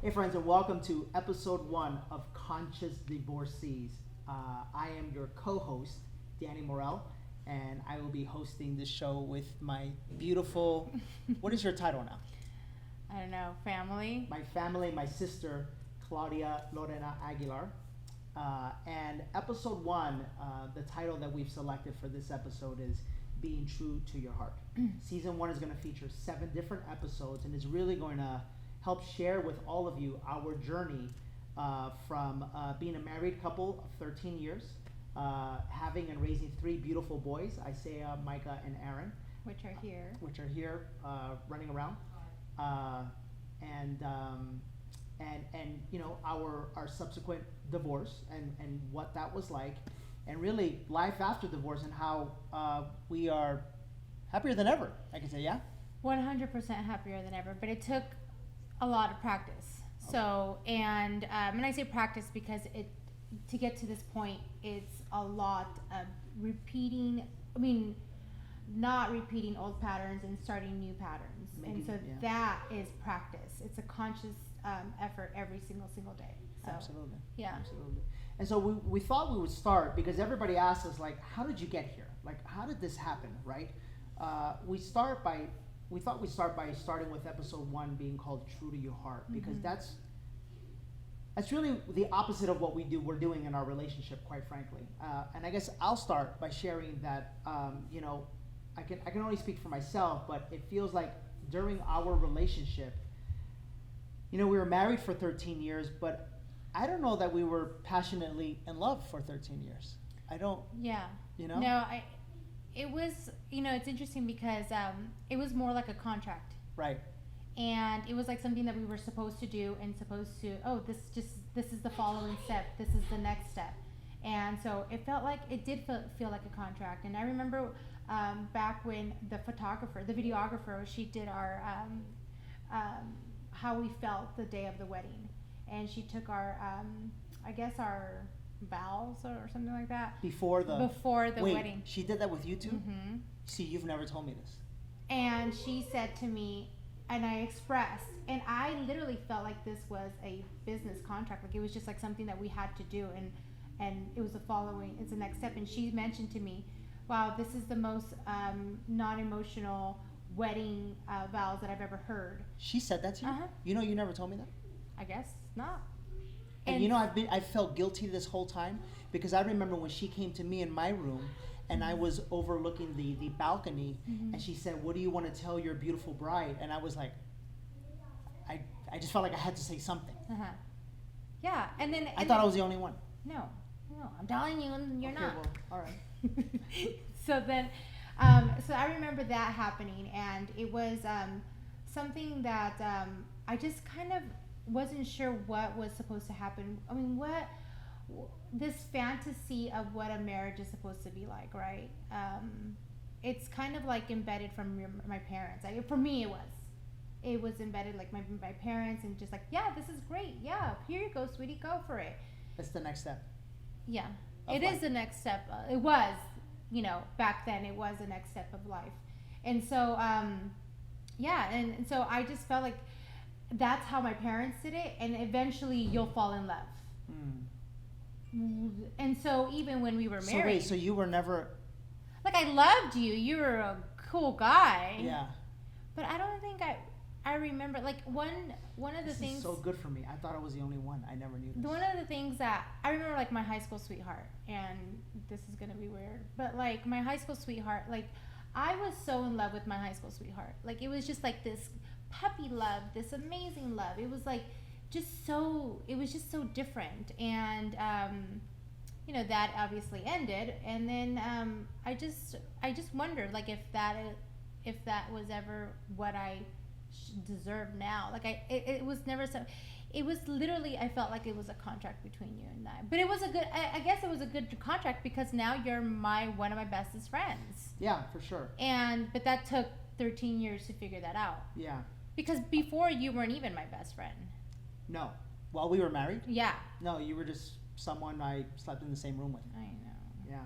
Hey, friends, and welcome to episode 1 of Conscious Divorcees. I am your co host, Danny Morel, and I will be hosting this show with my beautiful. What is your title now? I don't know, family. My family, my sister, Claudia Lorena Aguilar. And episode 1, the title that we've selected for this episode is Being True to Your Heart. Season 1 is going to feature 7 different episodes and is really going to help share with all of you our journey from being a married couple of 13 years, having and raising 3 beautiful boys, Isaiah, Micah, and Aaron. Which are here. Running around. And you know, our subsequent divorce and what that was like, and really life after divorce and how we are happier than ever, I can say. 100% happier than ever, but it took a lot of practice. Okay. So, and I say practice because to get to this point, it's a lot of repeating, not repeating old patterns and starting new patterns. That is practice. It's a conscious effort every single day. So, Absolutely. Yeah. Absolutely. And so we thought we would start because everybody asks us, like, how did you get here? Like, how did this happen, right? We thought we'd start by starting with episode 1 being called True to Your Heart, because that's really the opposite of what we're doing in our relationship, quite frankly. And I guess I'll start by sharing that, you know, I can only speak for myself, but it feels like during our relationship, you know, we were married for 13 years, but I don't know that we were passionately in love for 13 years. I don't. Yeah. You know? No, it was, you know, it's interesting because it was more like a contract. Right. And it was like something that we were supposed to do and supposed to, this is the following step, this is the next step. And so it felt like, it did feel like a contract. And I remember back when the videographer, she did our, how we felt the day of the wedding. And she took our, our vows or something like that. Before the Wait, wedding. She did that with you too? Mm-hmm. See, you've never told me this. And she said to me, and I expressed, and I literally felt like this was a business contract. Like it was just like something that we had to do, and it was it's the next step. And she mentioned to me, wow, this is the most non-emotional wedding vows that I've ever heard. She said that to you? Uh-huh. You know, you never told me that? I guess not. And you know, I felt guilty this whole time because I remember when she came to me in my room and I was overlooking the balcony, and she said, what do you want to tell your beautiful bride? And I was like, I just felt like I had to say something. Uh-huh. Yeah, and then... I thought I was the only one. No, I'm telling you, you're okay, not. Well, all right. So then, so I remember that happening, and it was something that I just kind of wasn't sure what was supposed to happen. I mean, this fantasy of what a marriage is supposed to be like, right? It's kind of like embedded from my parents. For me, it was embedded like my parents, and just like, yeah, this is great. Yeah, here you go, sweetie, go for it. That's the next step. Yeah, it is the next step. It was, you know, back then it was the next step of life. And so, yeah, and so I just felt like that's how my parents did it, and eventually you'll fall in love. And so even when we were married... So wait, so you were never... Like, I loved you. You were a cool guy. Yeah. But I don't think I remember, like, one of the this things... is so good for me. I thought I was the only one. I never knew this. One of the things that... I remember, like, my high school sweetheart, and this is going to be weird, but, like, my high school sweetheart, like, I was so in love with my high school sweetheart. Like, it was just, like, this puppy love, this amazing love. It was, like, it was just so different. And, you know, that obviously ended. And then I just wondered, like, if that was ever what I deserve now. Like, it was never so... It was literally, I felt like it was a contract between you and I. But it was a good, I guess it was a good contract because now you're one of my bestest friends. Yeah, for sure. But that took 13 years to figure that out. Yeah. Because before you weren't even my best friend. No. While we were married? Yeah. No, you were just someone I slept in the same room with. I know. Yeah.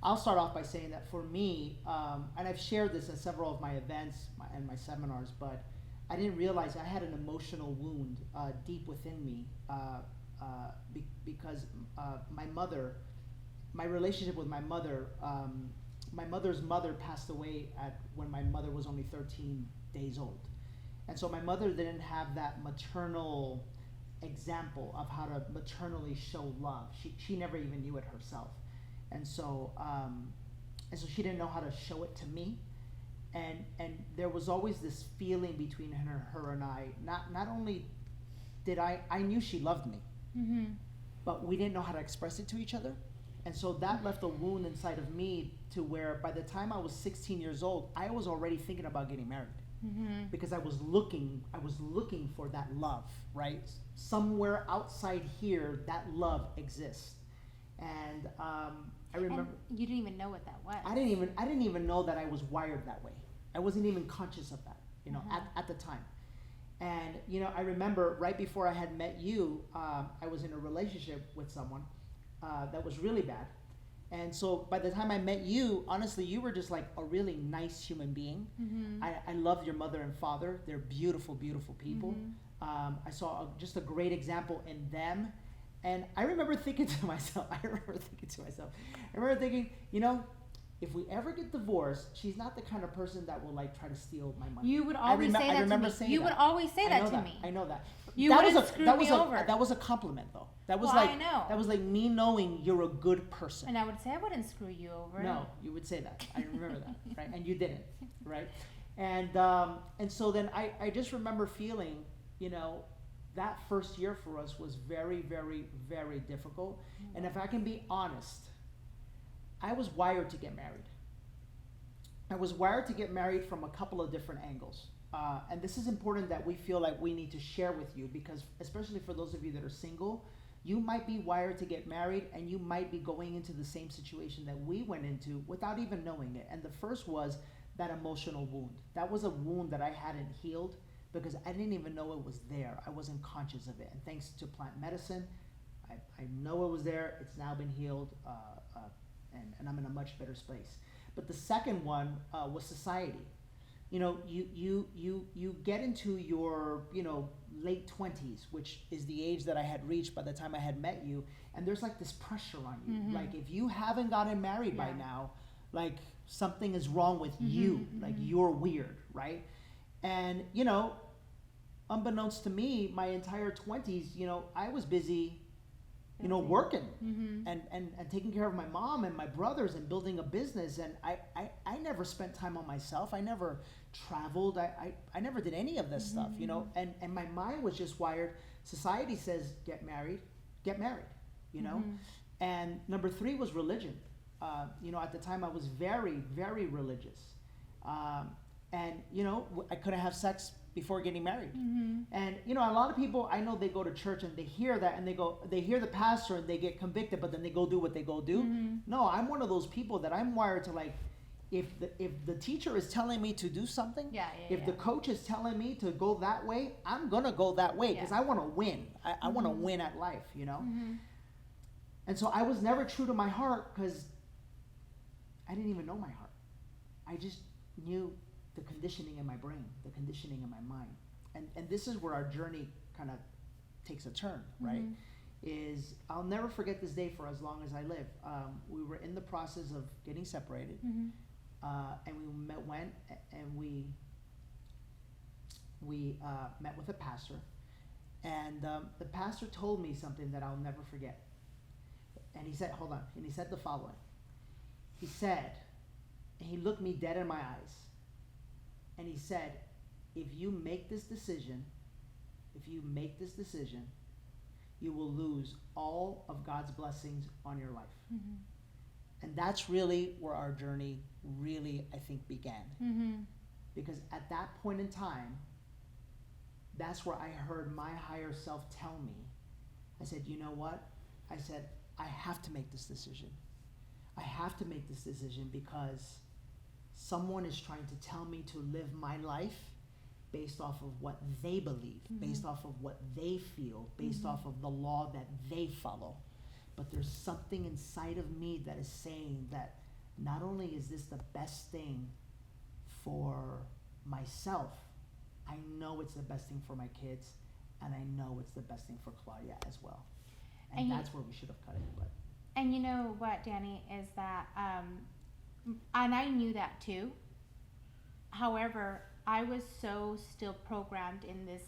I'll start off by saying that for me, and I've shared this at several of my events and my seminars, but I didn't realize I had an emotional wound deep within me because my mother, my relationship with my mother's mother passed away when my mother was only 13 days old. And so my mother didn't have that maternal example of how to maternally show love. She never even knew it herself. And so she didn't know how to show it to me. And there was always this feeling between her and I. Not only did I knew she loved me, Mm-hmm. but we didn't know how to express it to each other. And so that left a wound inside of me to where by the time I was 16 years old, I was already thinking about getting married. Mm-hmm. Because I was looking for that love, right? Somewhere outside here, that love exists. And I remember, and you didn't even know what that was. I didn't even know that I was wired that way. I wasn't even conscious of that, at the time. And I remember right before I had met you, I was in a relationship with someone that was really bad. And so by the time I met you, honestly, you were just like a really nice human being. Mm-hmm. I loved your mother and father. They're beautiful, beautiful people. Mm-hmm. I saw just a great example in them. And I remember thinking to myself, if we ever get divorced, she's not the kind of person that will like try to steal my money. You would always say that to me. You would always say that to me. I know that. You wouldn't screw me over. That was a compliment, though. That was I know. That was like me knowing you're a good person. And I would say I wouldn't screw you over. No, you would say that. I remember that, right? And you didn't, right? And so then I just remember feeling, that first year for us was very, very, very difficult. Mm-hmm. And if I can be honest, I was wired to get married. I was wired to get married from a couple of different angles. And this is important that we feel like we need to share with you because especially for those of you that are single, you might be wired to get married and you might be going into the same situation that we went into without even knowing it. And the first was that emotional wound. That was a wound that I hadn't healed because I didn't even know it was there. I wasn't conscious of it. And thanks to plant medicine, I know it was there. It's now been healed. And I'm in a much better space. But the second one was society. You get into your late 20s, which is the age that I had reached by the time I had met you, and there's like this pressure on you. Mm-hmm. Like if you haven't gotten married by now, like something is wrong with you. Like you're weird, right? And unbeknownst to me, my entire 20s, I was busy working and taking care of my mom and my brothers and building a business. And I never spent time on myself. I never traveled. I never did any of this stuff, and my mind was just wired. Society says, get married. And number 3 was religion. At the time I was very, very religious. And I couldn't have sex before getting married. And a lot of people I know, they go to church and they hear that and they hear the pastor and they get convicted, but then they go do what they go do. No, I'm one of those people that I'm wired to like, if the teacher is telling me to do something, if the coach is telling me to go that way, I'm gonna go that way because I want to win. I want to win at life, And so I was never true to my heart because I didn't even know my heart. I just knew the conditioning in my brain, the conditioning in my mind. And this is where our journey kind of takes a turn, right? Is I'll never forget this day for as long as I live. We were in the process of getting separated, and we met with a pastor, and the pastor told me something that I'll never forget. And he said, hold on, and he said the following. He said, and he looked me dead in my eyes, and he said, if you make this decision, you will lose all of God's blessings on your life. And that's really where our journey really, I think, began. Because at that point in time, that's where I heard my higher self tell me, I said, you know what? I said, I have to make this decision. I have to make this decision because someone is trying to tell me to live my life based off of what they believe, based off of what they feel, based off of the law that they follow. But there's something inside of me that is saying that not only is this the best thing for myself, I know it's the best thing for my kids, and I know it's the best thing for Claudia as well. And that's where we should have cut it. But and you know what, Danny, is that and I knew that too. However, I was so still programmed in this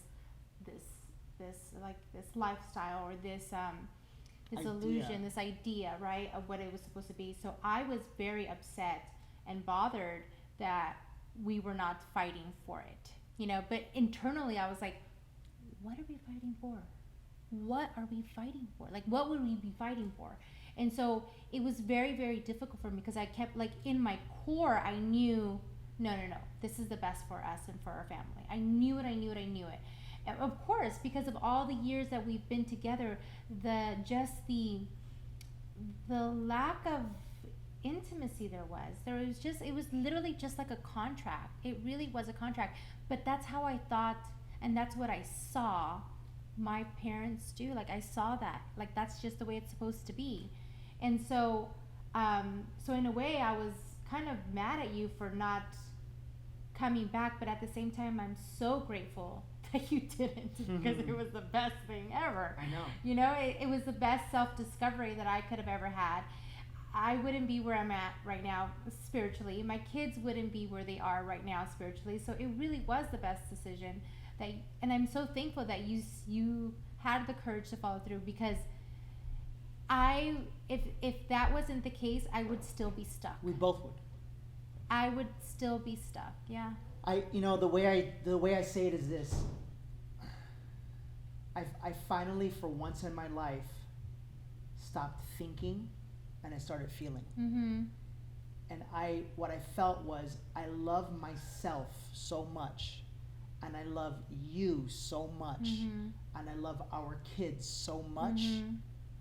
this lifestyle, or this idea. illusion, this idea, right, of what it was supposed to be. So I was very upset and bothered that we were not fighting for it, you know. But internally, I was like, what are we fighting for? What are we fighting for? Like, what would we be fighting for? And so it was very, very difficult for me, because I kept, like, in my core, I knew, no, this is the best for us and for our family. I knew it. And of course, because of all the years that we've been together, the lack of intimacy there was just, it was literally just like a contract. It really was a contract. But that's how I thought, and that's what I saw my parents do. Like, I saw that, like, that's just the way it's supposed to be. And so so in a way, I was kind of mad at you for not coming back, but at the same time, I'm so grateful that you didn't, because it was the best thing ever. I know. You know, it was the best self-discovery that I could have ever had. I wouldn't be where I'm at right now spiritually. My kids wouldn't be where they are right now spiritually. So it really was the best decision. And I'm so thankful that you had the courage to follow through, because if that wasn't the case, I would still be stuck. We both would. I would still be stuck. Yeah. The way I say it is this. I finally, for once in my life, stopped thinking, and I started feeling. Mm-hmm. And what I felt was, I love myself so much, and I love you so much, and I love our kids so much,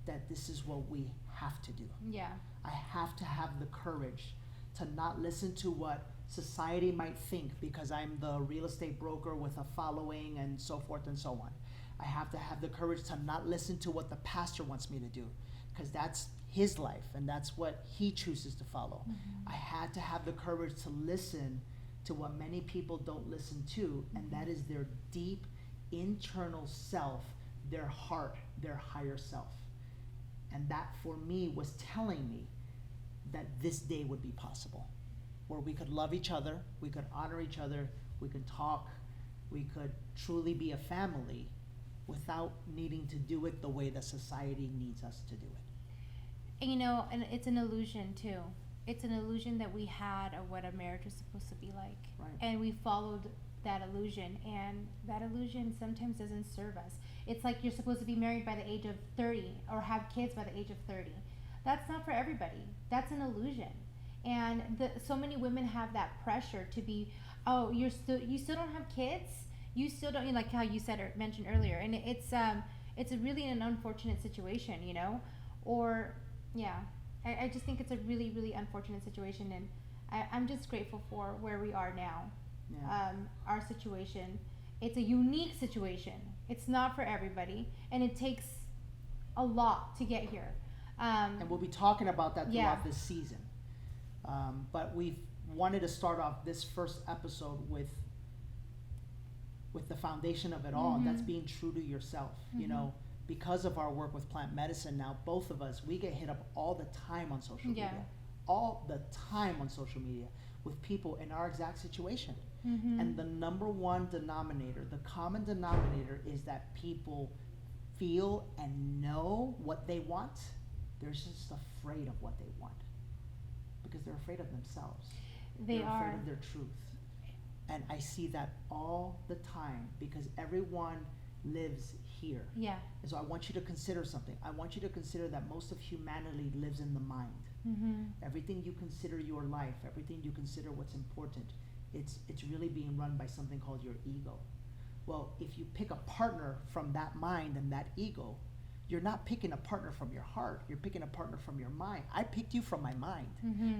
that this is what we have to do. Yeah. I have to have the courage to not listen to what society might think, because I'm the real estate broker with a following and so forth and so on. I have to have the courage to not listen to what the pastor wants me to do, because that's his life and that's what he chooses to follow. I had to have the courage to listen to what many people don't listen to, and that is their deep internal self, their heart, their higher self. And that, for me, was telling me that this day would be possible, where we could love each other, we could honor each other, we could talk, we could truly be a family without needing to do it the way that society needs us to do it. And, you know, and it's an illusion too. It's an illusion that we had of what a marriage was supposed to be like. Right. And we followed that illusion, and that illusion sometimes doesn't serve us. It's like you're supposed to be married by the age of 30 or have kids by the age of 30. That's not for everybody. That's an illusion. And so many women have that pressure to be, oh, you still don't have kids? You still don't, like how you mentioned earlier. And it's a really an unfortunate situation, you know? Or, yeah, I just think it's a really, really unfortunate situation. And I'm just grateful for where we are now. Yeah. Our situation. It's a unique situation. It's not for everybody. And it takes a lot to get here. And we'll be talking about that throughout this season. But we've wanted to start off this first episode with the foundation of it all, and that's being true to yourself. You know, because of our work with plant medicine now, both of us, we get hit up all the time on social media. All the time on social media with people in our exact situation. And the number one denominator, the common denominator, is that people feel and know what they want. They're just afraid of what they want, because they're afraid of themselves. They're afraid of their truth. And I see that all the time, because everyone lives here. Yeah. And so I want you to consider something. I want you to consider that most of humanity lives in the mind. Everything you consider your life, everything you consider what's important, it's really being run by something called your ego. Well, if you pick a partner from that mind and that ego, you're not picking a partner from your heart. You're picking a partner from your mind. I picked you from my mind.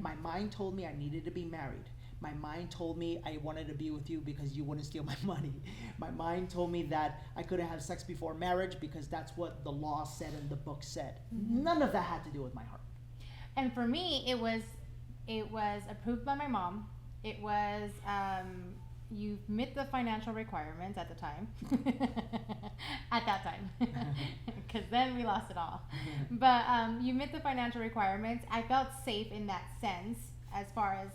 My mind told me I needed to be married. My mind told me I wanted to be with you because you wouldn't steal my money. My mind told me that I couldn't have sex before marriage because that's what the law said and the book said. None of that had to do with my heart. And for me, it was approved by my mom. It was, you've met the financial requirements at the time. At that time, because then we lost it all. But you met the financial requirements. I felt safe in that sense, as far as,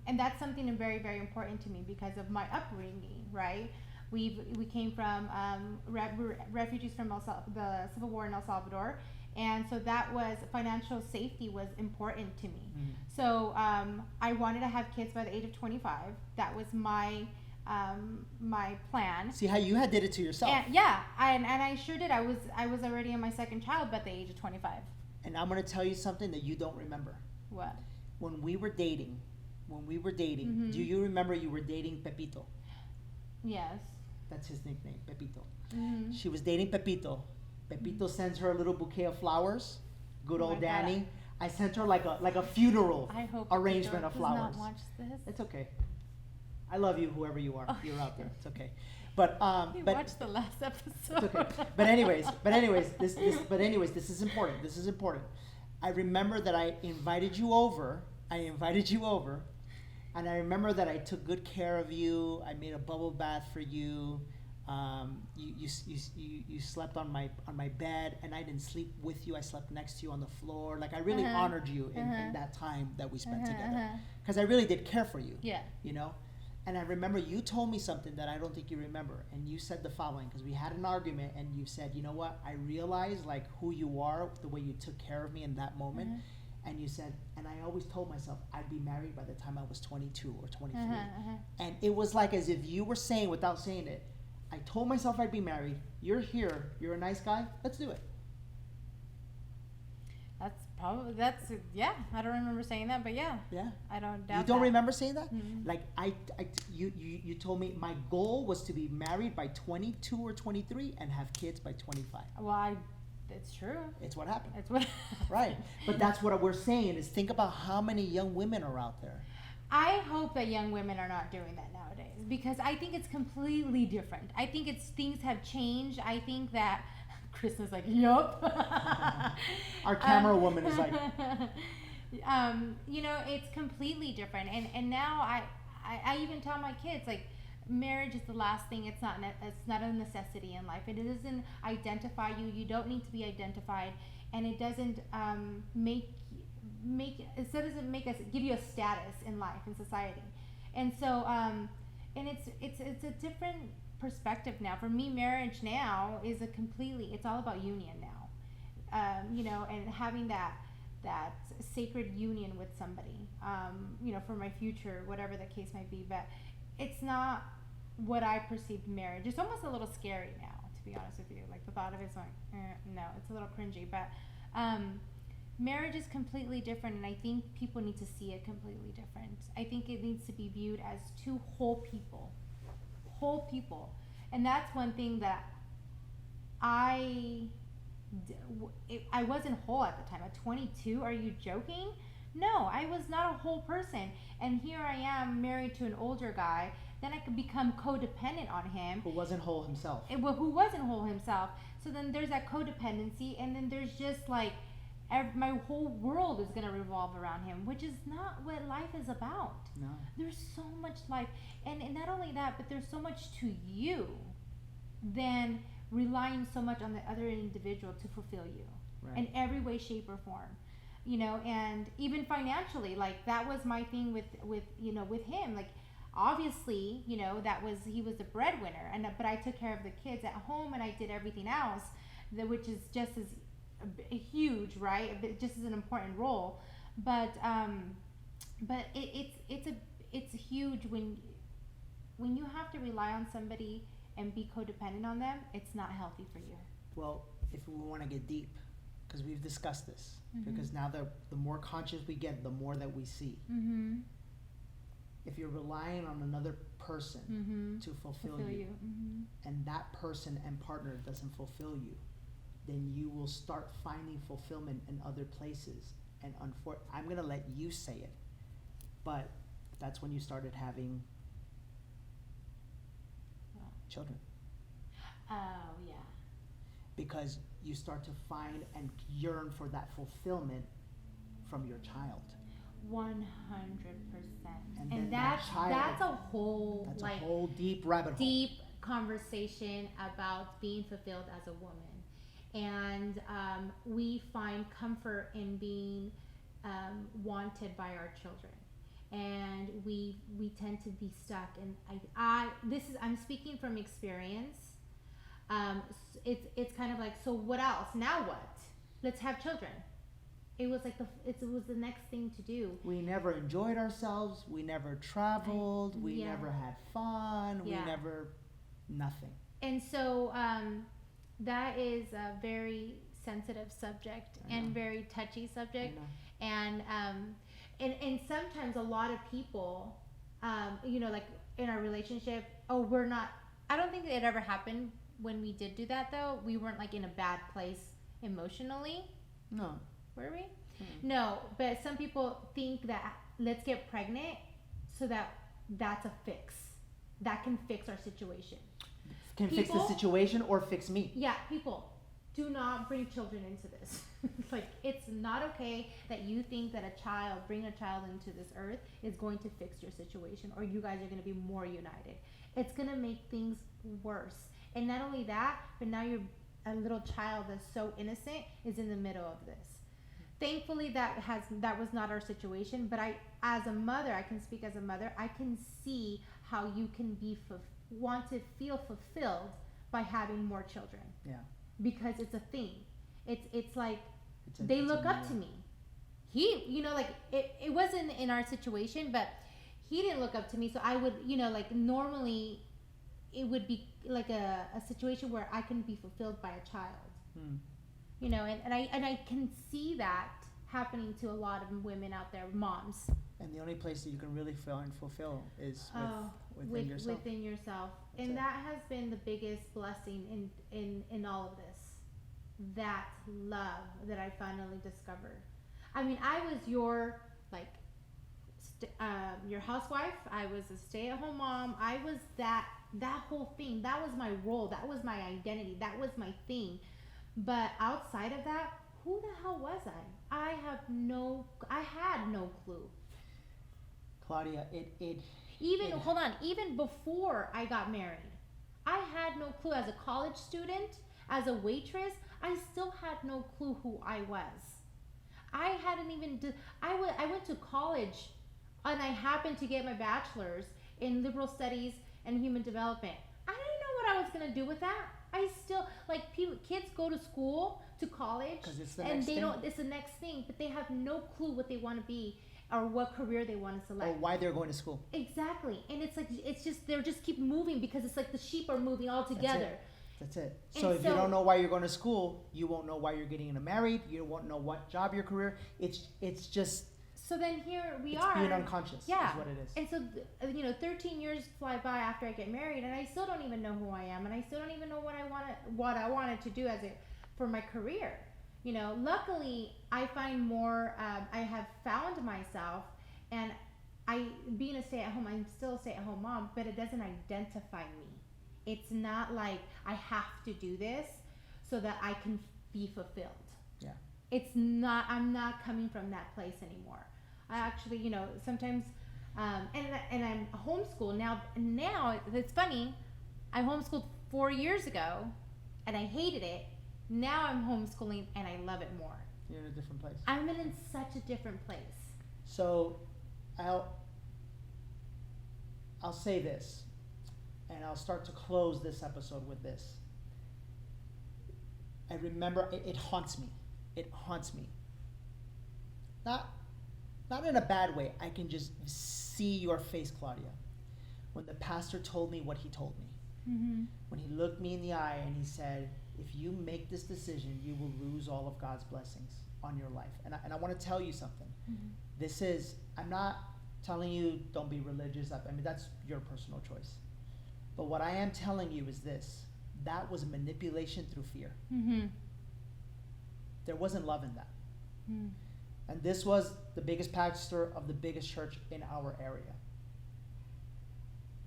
and that's something very, very important to me because of my upbringing, right? We came from refugees from the Civil War in El Salvador, and so that was financial safety was important to me. So I wanted to have kids by the age of 25. That was my my plan. See how you had did it to yourself. And, yeah, and I sure did. I was already in my second child by the age of 25. And I'm gonna tell you something that you don't remember. What? When we were dating, do you remember you were dating Pepito? Yes. That's his nickname, Pepito. Mm-hmm. She was dating Pepito. Pepito sends her a little bouquet of flowers. Good Oh old my God. Danny. I sent her like a funeral I hope arrangement Pepito of flowers. does not watch this. It's okay. I love you, whoever you are. Oh. You're out there. It's okay. But He but watched the last episode. it's okay. But anyways, this is important. This is important. I remember that I invited you over. And I remember that I took good care of you. I made a bubble bath for you. You slept on my bed, and I didn't sleep with you. I slept next to you on the floor. Like I really honored you in that time that we spent together, because I really did care for you. Yeah. You know, and I remember you told me something that I don't think you remember, and you said the following, because we had an argument, and you said, you know what? I realized like who you are, the way you took care of me in that moment. And you said, and I always told myself I'd be married by the time I was 22 or 23. And it was like as if you were saying, without saying it, I told myself I'd be married. You're here. You're a nice guy. Let's do it. Yeah. I don't remember saying that, but yeah. Yeah. I don't doubt. You don't that. remember saying that? Mm-hmm. Like you told me my goal was to be married by 22 or 23 and have kids by 25. Well, it's true. It's what happened. It's what. Right. But that's what we're saying is think about how many young women are out there. I hope that young women are not doing that nowadays, because I think it's completely different. I think things have changed. I think that Kristen's like, yup. Our camera woman is like, you know, it's completely different. And now I even tell my kids, like, marriage is the last thing. It's not a necessity in life. It doesn't identify you. You don't need to be identified, and it doesn't give you a status in life, in society. And so and it's a different perspective now. For me, marriage now is it's all about union now. You know, and having that sacred union with somebody, you know, for my future, whatever the case might be. But it's not what I perceived marriage. It's almost a little scary now, to be honest with you. Like the thought of it's like, no, it's a little cringy. But marriage is completely different, and I think people need to see it completely different. I think it needs to be viewed as two whole people, and that's one thing that I wasn't whole at the time. At 22, are you joking? No, I was not a whole person, and here I am married to an older guy. Then I could become codependent on him. who wasn't whole himself. Who wasn't whole himself. So then there's that codependency, and then there's just like my whole world is going to revolve around him, which is not what life is about. No. There's so much life, and not only that, but there's so much to you than relying so much on the other individual to fulfill you, Right. in every way, shape, or form. You know, and even financially, like that was my thing with you know, with him. Like obviously, you know, he was the breadwinner, but I took care of the kids at home, and I did everything else, which is just as huge, right? Just as an important role. But it's huge when you have to rely on somebody and be codependent on them. It's not healthy for you. Well, if we want to get deep, because we've discussed this, Mm-hmm. because now the more conscious we get, the more that we see. Mm-hmm. If you're relying on another person Mm-hmm. to fulfill Fulfill you, you. Mm-hmm. and that person and partner doesn't fulfill you, then you will start finding fulfillment in other places. And I'm going to let you say it, but that's when you started having Well. children. Oh yeah. Because you start to find and yearn for that fulfillment from your child. 100%. And then And that that's child- that's a whole That's like a whole deep rabbit hole. deep conversation about being fulfilled as a woman. And we find comfort in being wanted by our children. And we tend to be stuck. And I'm speaking from experience. It's kind of like, so what else? Now what? Let's have children. It was like it was the next thing to do. We never enjoyed ourselves. We never traveled. We Yeah. never had fun. Yeah. We never, nothing. And so that is a very sensitive subject I know. and very touchy I subject. know. And sometimes a lot of people, like in our relationship, I don't think it ever happened when we did do that though. We weren't like in a bad place emotionally, No. were we? Mm. No, but some people think that let's get pregnant so that's a fix. That can fix our situation. Can fix the People- situation or fix me. Yeah, people, do not bring children into this. Like, it's not okay that you think that bring a child into this earth is going to fix your situation, or you guys are going to be more united. It's going to make things worse. And not only that, but now a little child that's so innocent is in the middle of this. Thankfully, that was not our situation. But as a mother, I can speak as a mother. I can see how you can want to feel fulfilled by having more children. Yeah. Because it's a thing. It's like it's they a look up need. to me. He, like it wasn't in our situation, but he didn't look up to me. So I would, like normally it would be like a situation where I can be fulfilled by a child. Hmm. And I can see that happening to a lot of women out there, moms. And the only place that you can really feel and fulfill is within yourself. Within yourself. That's And it. that has been the biggest blessing in all of this. That love that I finally discovered. I mean, I was your housewife. I was a stay-at-home mom. I was that whole thing. That was my role. That was my identity. That was my thing. But outside of that, who the hell was I? I had no clue. Claudia, Even before I got married, I had no clue. As a college student, as a waitress, I still had no clue who I was. I hadn't even I went to college, and I happened to get my bachelor's in liberal studies and human development. I didn't know what I was going to do with that. I still, kids go to school, to college, 'Cause it's the and next they thing. don't, it's the next thing, but they have no clue what they want to be or what career they want to select. or why they're going to school. Exactly. And they're just keep moving because it's like the sheep are moving all together. That's it. And So if you so- don't know why you're going to school, you won't know why you're getting married. You won't know what job, your career. It's just So then here we it's are. being unconscious. Yeah. Is what it is. And so, 13 years fly by after I get married, and I still don't even know who I am, and I still don't even know what I wanted to do for my career. Luckily, I find more. I have found myself, and being a stay-at-home, I'm still a stay-at-home mom, but it doesn't identify me. It's not like I have to do this so that I can be fulfilled. Yeah. It's not. I'm not coming from that place anymore. I actually, sometimes, and I'm homeschooled now. Now it's funny. I homeschooled 4 years ago, and I hated it. Now I'm homeschooling, and I love it more. You're in a different place. I'm in such a different place. So, I'll say this, and I'll start to close this episode with this. I remember it haunts me. It haunts me. Not in a bad way. I can just see your face, Claudia, when the pastor told me what he told me. Mm-hmm. When he looked me in the eye and he said, if you make this decision, you will lose all of God's blessings on your life. And I want to tell you something. Mm-hmm. I'm not telling you don't be religious. I mean, that's your personal choice. But what I am telling you is this. That was manipulation through fear. Mm-hmm. There wasn't love in that. Mm-hmm. And this was the biggest pastor of the biggest church in our area.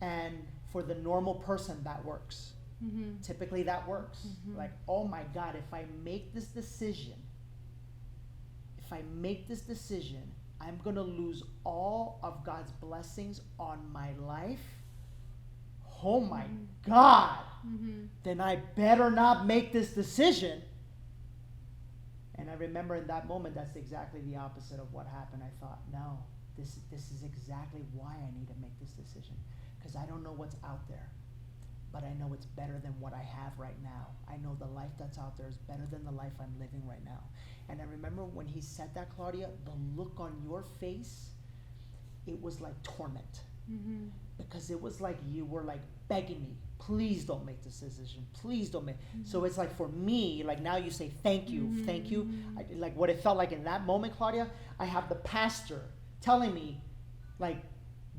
And for the normal person, that works. Mm-hmm. Typically that works. Mm-hmm. Like, oh my God, if I make this decision, I'm going to lose all of God's blessings on my life, oh my God, then I better not make this decision. And I remember in that moment, that's exactly the opposite of what happened. I thought, no, this is exactly why I need to make this decision. Because I don't know what's out there, but I know it's better than what I have right now. I know the life that's out there is better than the life I'm living right now. And I remember when he said that, Claudia, the look on your face, it was like torment. Because it was like you were like begging me, please don't make this decision, please don't make. So it's like for me, like now you say thank you. Like what it felt like in that moment, Claudia, I have the pastor telling me, like,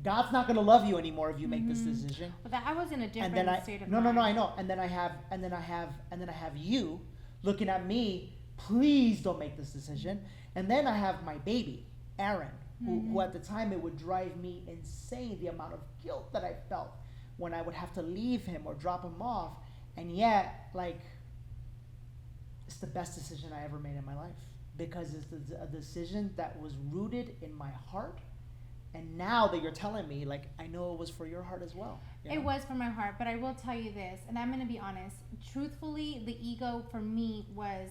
God's not going to love you anymore if you make this decision. But that, I was in a different state of mind. No, I know. And then I have you looking at me, please don't make this decision. And then I have my baby, Aaron, who at the time it would drive me insane, the amount of guilt that I felt when I would have to leave him or drop him off. And yet, like, it's the best decision I ever made in my life, because it's a decision that was rooted in my heart. And now that you're telling me, like, I know it was for your heart as well. You know? It was for my heart, but I will tell you this, and I'm going to be honest. Truthfully, the ego for me was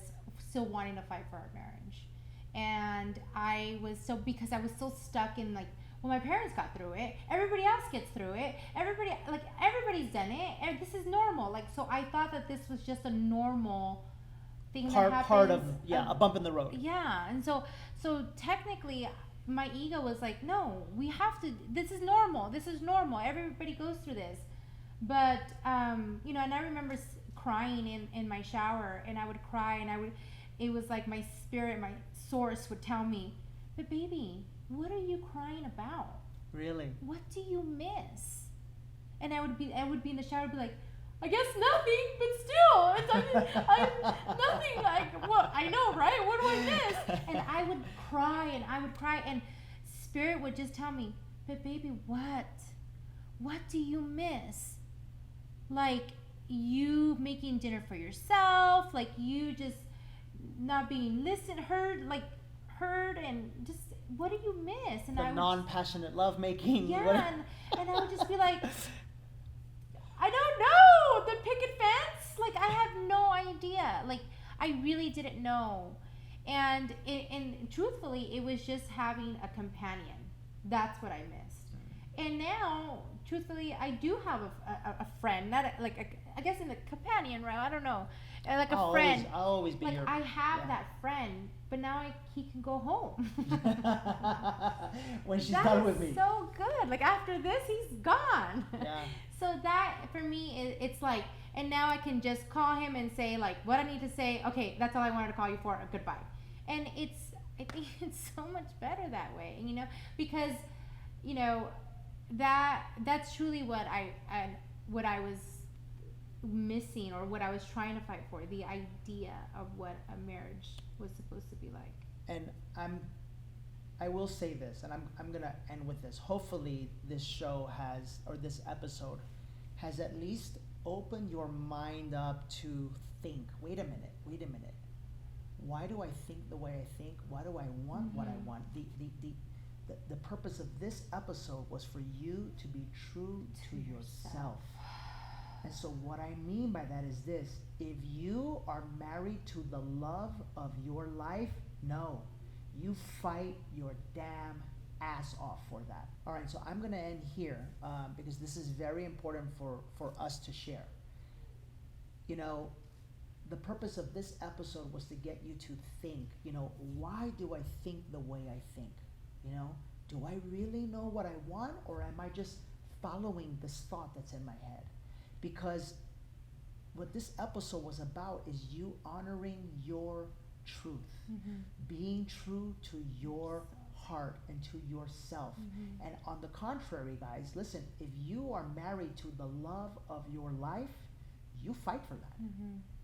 still wanting to fight for our marriage. And I was because I was still stuck in, like, well, my parents got through it. Everybody else gets through it. Everybody's done it. And this is normal. Like, so I thought that this was just a normal thing that happens. Part of, a bump in the road. Yeah. And so technically, my ego was like, no, we have to, this is normal. Everybody goes through this. But, and I remember crying in my shower, and I would cry, and it was like my spirit, my source would tell me, but baby, what are you crying about? Really? What do you miss? And I would be in the shower and be like, I guess nothing, but still, nothing. Like, what? I know, right? What do I miss? And I would cry, and spirit would just tell me, but baby, what? What do you miss? Like, you making dinner for yourself, like you just not being heard, and just, what do you miss? And the non-passionate love making. Yeah, and I would just be like, I don't know, the picket fence? Like, I have no idea. Like, I really didn't know. And truthfully, it was just having a companion. That's what I missed. And now, truthfully, I do have a friend, not I guess in the companion realm, I don't know. Like a friend. I'll always be like, I have that friend, but now he can go home. When she's done with me. So good. Like, after this, he's gone. Yeah. So that, for me, it's like, and now I can just call him and say, like, what I need to say. Okay, that's all I wanted to call you for. Goodbye. And I think it's so much better that way, because, that's truly what I was missing, or what I was trying to fight for, the idea of what a marriage was supposed to be like. And I will say this, and I'm gonna end with this. Hopefully this show this episode has at least opened your mind up to think, wait a minute. Why do I think the way I think? Why do I want what I want? The purpose of this episode was for you to be true to yourself. And so what I mean by that is this: if you are married to the love of your life, no, you fight your damn ass off for that. All right, so I'm going to end here because this is very important for us to share. The purpose of this episode was to get you to think, why do I think the way I think? Do I really know what I want, or am I just following this thought that's in my head? Because what this episode was about is you honoring your truth, being true to your heart and to yourself. And on the contrary, guys, listen, if you are married to the love of your life, you fight for that,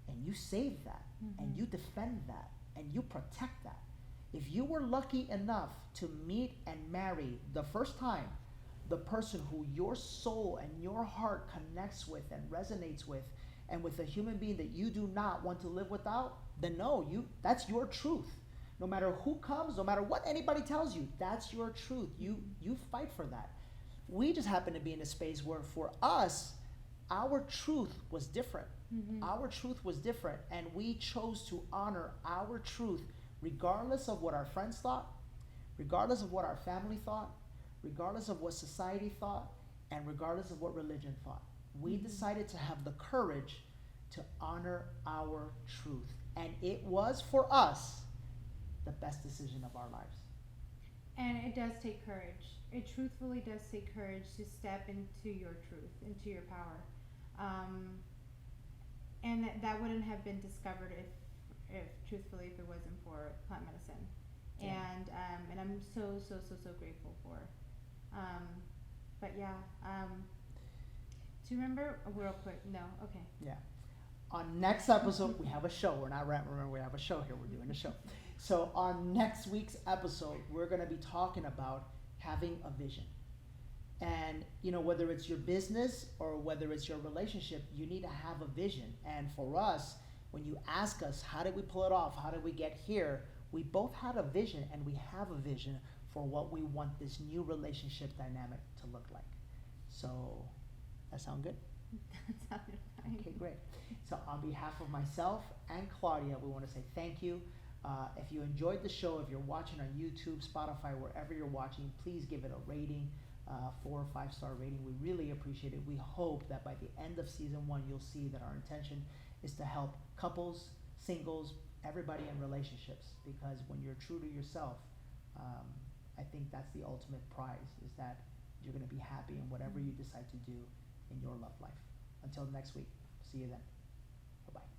and you save that, and you defend that, and you protect that. If you were lucky enough to meet and marry the first time the person who your soul and your heart connects with and resonates with, and with a human being that you do not want to live without, then no, that's your truth. No matter who comes, no matter what anybody tells you, that's your truth. You fight for that. We just happen to be in a space where for us, our truth was different. Our truth was different, and we chose to honor our truth regardless of what our friends thought, regardless of what our family thought, regardless of what society thought, and regardless of what religion thought. We decided to have the courage to honor our truth. And it was for us the best decision of our lives. And it does take courage. It truthfully does take courage to step into your truth, into your power. And that wouldn't have been discovered if truthfully, if it wasn't for plant medicine. Yeah. And I'm so grateful for. But yeah, do you remember real quick? No, okay. Yeah. On next episode, we have a show. We're not remember we have a show here. We're doing a show. So on next week's episode, we're going to be talking about having a vision. And whether it's your business or whether it's your relationship, you need to have a vision. And for us, when you ask us, how did we pull it off? How did we get here? We both had a vision, and we have a vision for what we want this new relationship dynamic to look like. So, that sound good? That sounded fine. Okay, great. So on behalf of myself and Claudia, we want to say thank you. If you enjoyed the show, if you're watching on YouTube, Spotify, wherever you're watching, please give it a rating, 4 or 5 star rating. We really appreciate it. We hope that by the end of season 1, you'll see that our intention is to help couples, singles, everybody in relationships. Because when you're true to yourself, I think that's the ultimate prize, is that you're going to be happy in whatever you decide to do in your love life. Until next week, see you then. Bye-bye.